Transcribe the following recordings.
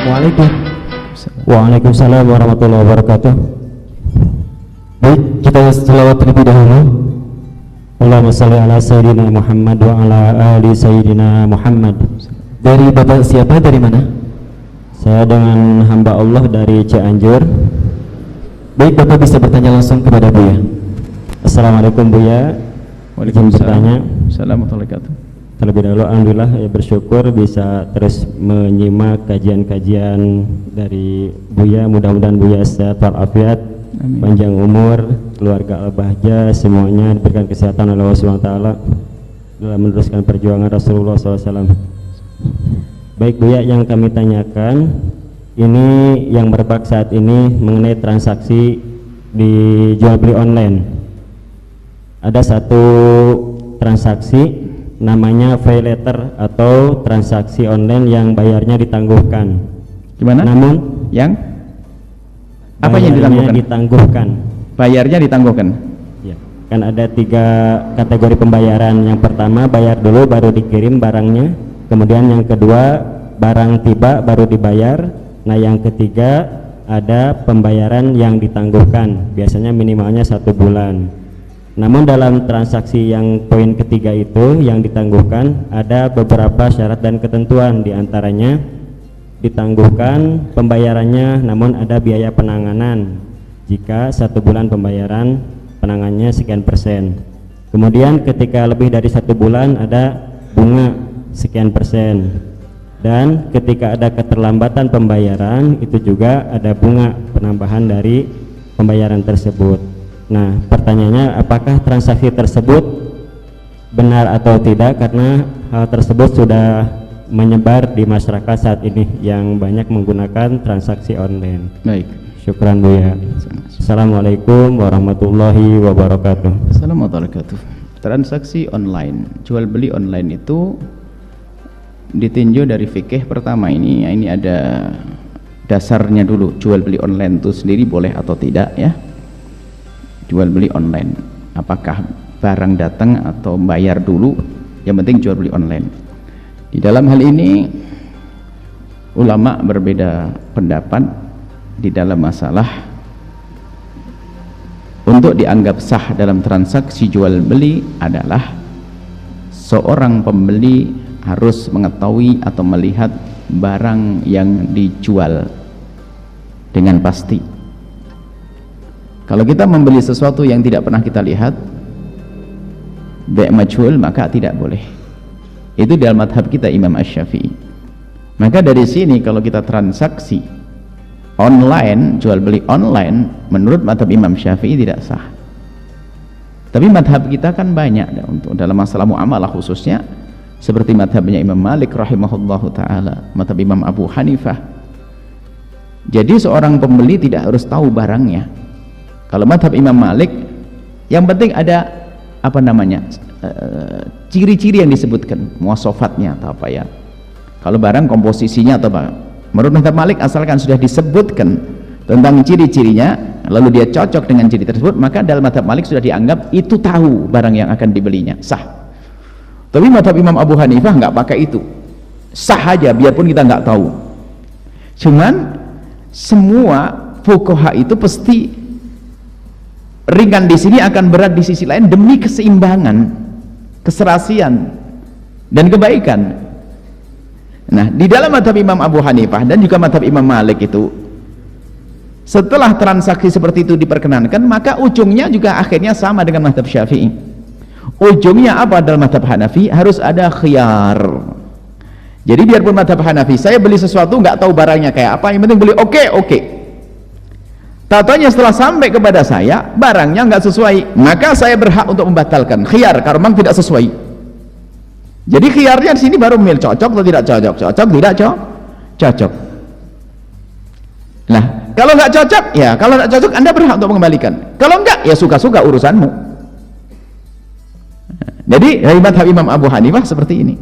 Assalamualaikum. Waalaikumsalam warahmatullahi wabarakatuh. Baik, kita selawat terlebih dahulu. Allahumma shalli ala sayyidina Muhammad wa ala ali sayyidina Muhammad. Dari Bapak siapa, dari mana? Saya dengan hamba Allah dari Cianjur. Baik, Bapak bisa bertanya langsung kepada Buya. Assalamualaikum Buya. Waalaikumsalam. Assalamualaikum. Terlebih dahulu alhamdulillah ya, bersyukur bisa terus menyimak kajian-kajian dari Buya. Mudah-mudahan Buya sehat walafiat, panjang umur, keluarga al-bahjah, semuanya diberikan kesehatan oleh Allah SWT dalam meneruskan perjuangan Rasulullah SAW. Baik Buya, yang kami tanyakan ini yang merebak saat ini mengenai transaksi di jual beli online. Ada satu transaksi namanya pay letter atau transaksi online yang bayarnya ditangguhkan. Gimana? Namun yang apa yang ditangguhkan? Bayarnya ditangguhkan. Ya, kan ada 3 kategori pembayaran. Yang pertama bayar dulu baru dikirim barangnya. Kemudian yang kedua barang tiba baru dibayar. Nah yang ketiga ada pembayaran yang ditangguhkan. Biasanya minimalnya 1 bulan. Namun dalam transaksi yang poin ketiga itu yang ditangguhkan ada beberapa syarat dan ketentuan, diantaranya ditangguhkan pembayarannya namun ada biaya penanganan jika 1 bulan pembayaran penanganannya sekian persen. Kemudian ketika lebih dari 1 bulan ada bunga sekian persen, dan ketika ada keterlambatan pembayaran itu juga ada bunga penambahan dari pembayaran tersebut. Nah pertanyaannya, apakah transaksi tersebut benar atau tidak, karena hal tersebut sudah menyebar di masyarakat saat ini yang banyak menggunakan transaksi online. Baik, syukran Buya. Assalamualaikum warahmatullahi wabarakatuh. Assalamualaikum warahmatullahi wabarakatuh. Transaksi online, jual beli online itu ditinjau dari fikih pertama ini ada dasarnya dulu. Jual beli online itu sendiri boleh atau tidak ya? Jual beli online, apakah barang datang atau bayar dulu, yang penting jual beli online. Di dalam hal ini ulama berbeda pendapat di dalam masalah untuk dianggap sah dalam transaksi jual beli adalah seorang pembeli harus mengetahui atau melihat barang yang dijual dengan pasti. Kalau kita membeli sesuatu yang tidak pernah kita lihat, bai' majhul, maka tidak boleh. Itu dalam madhab kita Imam Asy-Syafi'i. Maka dari sini kalau kita transaksi online, jual beli online, menurut madhab Imam Syafi'i tidak sah. Tapi madhab kita kan banyak untuk dalam masalah muamalah khususnya, seperti madhabnya Imam Malik rahimahullahu ta'ala, madhab Imam Abu Hanifah. Jadi seorang pembeli tidak harus tahu barangnya. Kalau madhab Imam Malik, yang penting ada apa namanya ciri-ciri yang disebutkan, muwasofatnya atau apa ya. Kalau barang komposisinya atau apa. Menurut madhab Malik, asalkan sudah disebutkan tentang ciri-cirinya, lalu dia cocok dengan ciri tersebut, maka dalam madhab Malik sudah dianggap itu tahu barang yang akan dibelinya, sah. Tapi madhab Imam Abu Hanifah nggak pakai itu, sah aja biarpun kita nggak tahu. Cuman semua fuqaha itu pasti ringan di sini akan berat di sisi lain demi keseimbangan, keserasian dan kebaikan. Nah, di dalam madhab Imam Abu Hanifah dan juga madhab Imam Malik itu, setelah transaksi seperti itu diperkenankan, maka ujungnya juga akhirnya sama dengan madhab Syafi'i. Ujungnya apa dalam madhab Hanafi? Harus ada khiyar. Jadi biarpun madhab Hanafi, saya beli sesuatu nggak tahu barangnya kayak apa, yang penting beli oke. Tatanya setelah sampai kepada saya, barangnya nggak sesuai, maka saya berhak untuk membatalkan. Khiyar, karena memang tidak sesuai. Jadi khiyarnya di sini baru memilih cocok atau tidak cocok, cocok tidak cocok. Nah, kalau nggak cocok, ya kalau nggak cocok Anda berhak untuk mengembalikan. Kalau nggak, ya suka-suka urusanmu. Jadi dari madhab Imam Abu Hanifah seperti ini.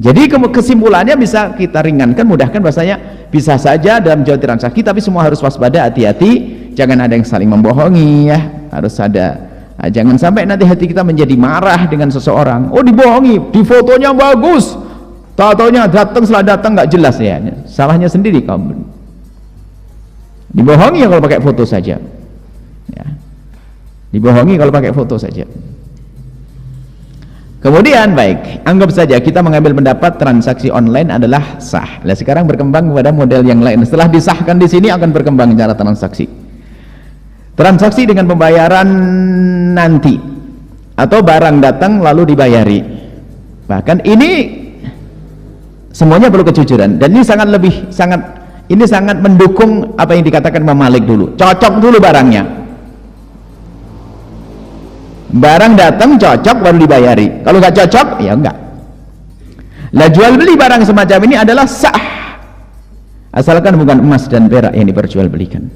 Jadi kesimpulannya bisa kita ringankan, mudahkan, bahasanya bisa saja dalam jual transaksi, tapi semua harus waspada, hati-hati, jangan ada yang saling membohongi ya, harus ada, jangan sampai nanti hati kita menjadi marah dengan seseorang. Oh dibohongi, di fotonya bagus, Tahu-taunya datang, setelah datang nggak jelas ya. Salahnya sendiri kamu. Dibohongi kalau pakai foto saja. Ya. Dibohongi kalau pakai foto saja. Kemudian baik, anggap saja kita mengambil pendapat transaksi online adalah sah. Nah, sekarang berkembang kepada model yang lain. Setelah disahkan di sini akan berkembang cara transaksi. Transaksi dengan pembayaran nanti atau barang datang lalu dibayari. Bahkan ini semuanya perlu kejujuran dan ini sangat mendukung apa yang dikatakan Imam Malik dulu. Cocok dulu barangnya. Barang datang cocok baru dibayari. Kalau nggak cocok ya enggak. Lah jual beli barang semacam ini adalah sah asalkan bukan emas dan perak yang diperjualbelikan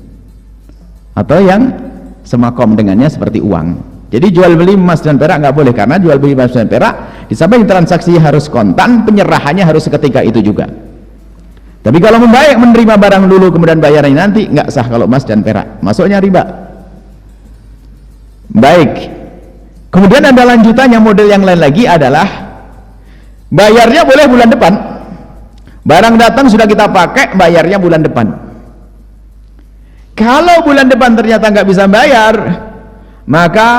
atau yang semakom dengannya seperti uang. Jadi jual beli emas dan perak nggak boleh, karena jual beli emas dan perak di samping transaksi harus kontan, penyerahannya harus seketika itu juga. Tapi kalau menerima barang dulu kemudian bayarannya nanti, nggak sah kalau emas dan perak, masuknya riba. Baik. Kemudian ada lanjutannya, model yang lain lagi adalah bayarnya boleh bulan depan. Barang datang sudah kita pakai, bayarnya bulan depan. Kalau bulan depan ternyata nggak bisa bayar, maka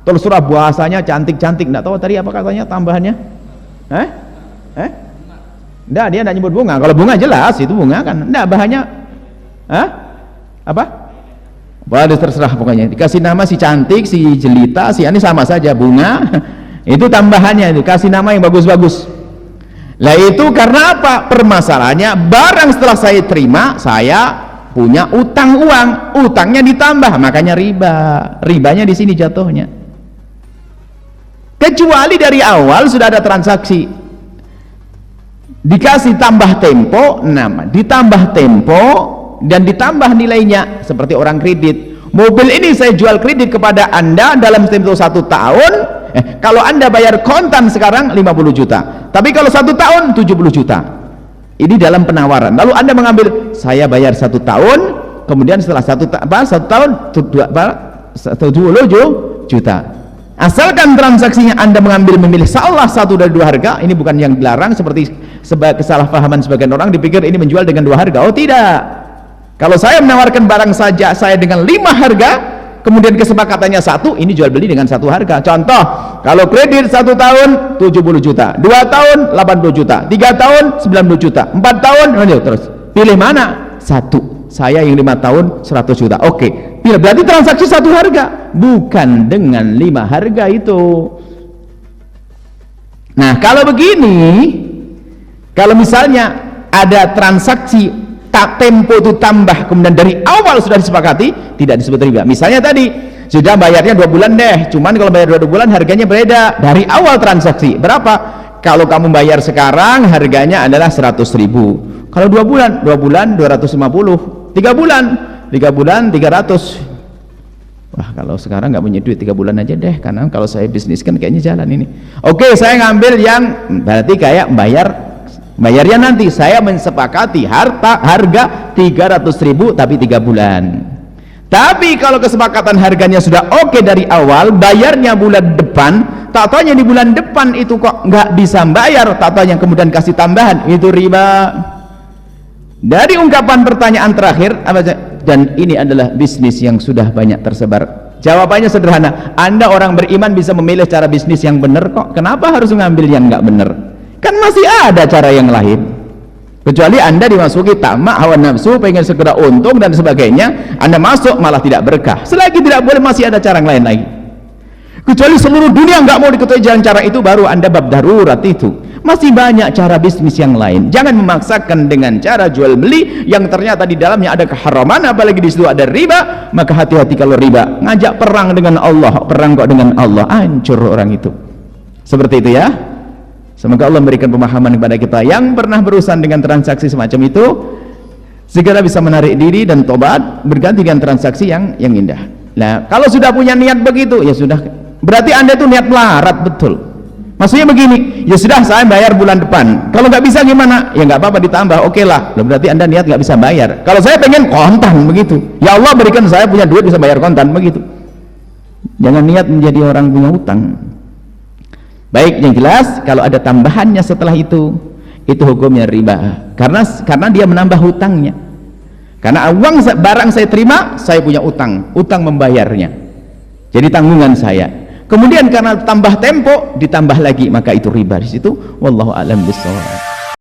terserah bahasanya cantik-cantik. Nggak tahu tadi apa katanya tambahannya? Nggak, dia nggak nyebut bunga. Kalau bunga jelas itu bunga kan. Nggak, bahannya apa? Wah, terserah pokoknya. Dikasih nama si cantik, si jelita, si ini sama saja bunga. Itu tambahannya, itu kasih nama yang bagus-bagus. Lah itu karena apa? Permasalahannya barang setelah saya terima, saya punya utang uang, utangnya ditambah, makanya riba. Ribanya di sini jatuhnya. Kecuali dari awal sudah ada transaksi. Dikasih tambah tempo, ditambah tempo dan ditambah nilainya, seperti orang kredit. Mobil ini saya jual kredit kepada Anda dalam tempo 1 tahun. Kalau Anda bayar kontan sekarang 50 juta, tapi kalau 1 tahun 70 juta. Ini dalam penawaran. Lalu Anda mengambil, saya bayar 1 tahun, kemudian setelah 1 tahun 70 juta. Asalkan transaksinya Anda memilih salah satu dari 2 harga, ini bukan yang dilarang seperti kesalahpahaman sebagian orang dipikir ini menjual dengan 2 harga. Oh tidak. Kalau saya menawarkan barang saja saya dengan 5 harga, kemudian kesepakatannya 1, ini jual beli dengan 1 harga. Contoh, kalau kredit 1 tahun 70 juta, 2 tahun 80 juta, 3 tahun 90 juta, 4 tahun terus. Pilih mana? 1. Saya yang 5 tahun 100 juta. Oke. Berarti transaksi 1 harga, bukan dengan 5 harga itu. Nah, kalau begini, kalau misalnya ada transaksi tempo itu tambah, kemudian dari awal sudah disepakati, tidak disebut riba. Misalnya tadi sudah bayarnya 2 bulan deh, cuman kalau bayar 2 bulan harganya beda dari awal transaksi. Berapa? Kalau kamu bayar sekarang harganya adalah 100.000. Kalau 2 bulan 250. 3 bulan 300. Wah, kalau sekarang nggak punya duit 3 bulan aja deh, karena kalau saya bisnis kan kayaknya jalan ini. Oke, saya ngambil yang berarti kayak bayarnya nanti saya mensepakati harga 300.000 tapi 3 bulan. Tapi kalau kesepakatan harganya sudah oke dari awal, bayarnya bulan depan, tak taunya di bulan depan itu kok nggak bisa bayar, tak taunya kemudian kasih tambahan, itu riba. Dari ungkapan pertanyaan terakhir, dan ini adalah bisnis yang sudah banyak tersebar, jawabannya sederhana. Anda orang beriman bisa memilih cara bisnis yang benar kok, kenapa harus mengambil yang nggak benar? Kan masih ada cara yang lain. Kecuali Anda dimasuki tamak, hawa nafsu, pengen segera untung dan sebagainya, Anda masuk malah tidak berkah. Selagi tidak boleh, masih ada cara yang lain lagi. Kecuali seluruh dunia nggak mau diketahui jalan cara itu, baru Anda bab darurat itu. Masih banyak cara bisnis yang lain. Jangan memaksakan dengan cara jual beli yang ternyata di dalamnya ada keharaman, apalagi di situ ada riba. Maka hati-hati kalau riba. Ngajak perang dengan Allah, perang kok dengan Allah, hancur orang itu. Seperti itu ya. Semoga Allah memberikan pemahaman kepada kita yang pernah berurusan dengan transaksi semacam itu, segera bisa menarik diri dan tobat, berganti dengan transaksi yang indah. Nah, kalau sudah punya niat begitu, ya sudah, berarti Anda itu niat melarat betul. Maksudnya begini, ya sudah saya bayar bulan depan, kalau nggak bisa gimana? Ya nggak apa-apa ditambah, oke lah. Berarti Anda niat nggak bisa bayar. Kalau saya pengen kontan begitu, ya Allah berikan saya punya duit bisa bayar kontan begitu. Jangan niat menjadi orang punya utang. Baik, yang jelas kalau ada tambahannya setelah itu, itu hukumnya riba, karena dia menambah hutangnya. Karena barang saya terima, saya punya utang membayarnya, jadi tanggungan saya. Kemudian karena tambah tempo ditambah lagi, maka itu riba. Di situ wallahu a'lam bishawab.